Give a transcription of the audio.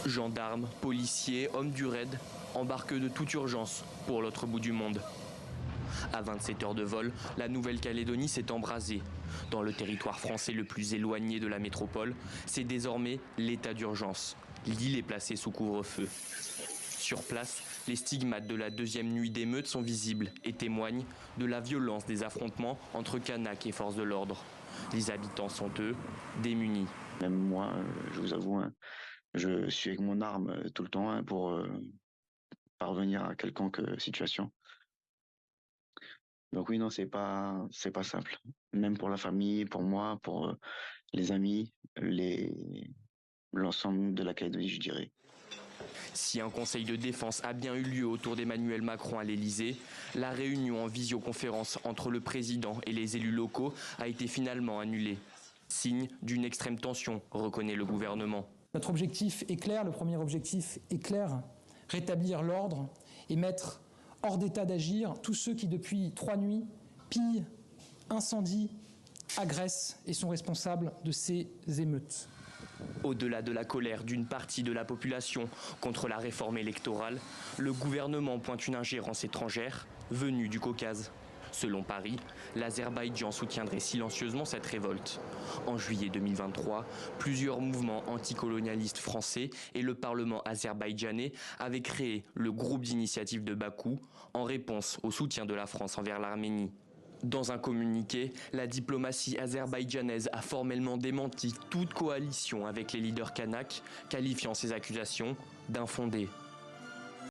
Gendarmes, policiers, hommes du raid embarquent de toute urgence pour l'autre bout du monde. À 27 heures de vol, la Nouvelle-Calédonie s'est embrasée. Dans le territoire français le plus éloigné de la métropole, c'est désormais l'état d'urgence. L'île est placée sous couvre-feu. Sur place, les stigmates de la deuxième nuit d'émeute sont visibles et témoignent de la violence des affrontements entre Kanaks et forces de l'ordre. Les habitants sont, eux, démunis. Même moi, je vous avoue, je suis avec mon arme tout le temps pour parvenir à quelconque situation. Donc oui, non, c'est pas simple. Même pour la famille, pour moi, pour les amis, l'ensemble de la Calédonie, je dirais. Si un conseil de défense a bien eu lieu autour d'Emmanuel Macron à l'Elysée, la réunion en visioconférence entre le président et les élus locaux a été finalement annulée. Signe d'une extrême tension, reconnaît le gouvernement. Notre objectif est clair, le premier objectif est clair, rétablir l'ordre et mettre hors d'état d'agir tous ceux qui depuis 3 nuits pillent, incendient, agressent et sont responsables de ces émeutes. Au-delà de la colère d'une partie de la population contre la réforme électorale, le gouvernement pointe une ingérence étrangère venue du Caucase. Selon Paris, l'Azerbaïdjan soutiendrait silencieusement cette révolte. En juillet 2023, plusieurs mouvements anticolonialistes français et le Parlement azerbaïdjanais avaient créé le groupe d'initiative de Bakou en réponse au soutien de la France envers l'Arménie. Dans un communiqué, la diplomatie azerbaïdjanaise a formellement démenti toute coalition avec les leaders kanaks, qualifiant ces accusations d'infondées.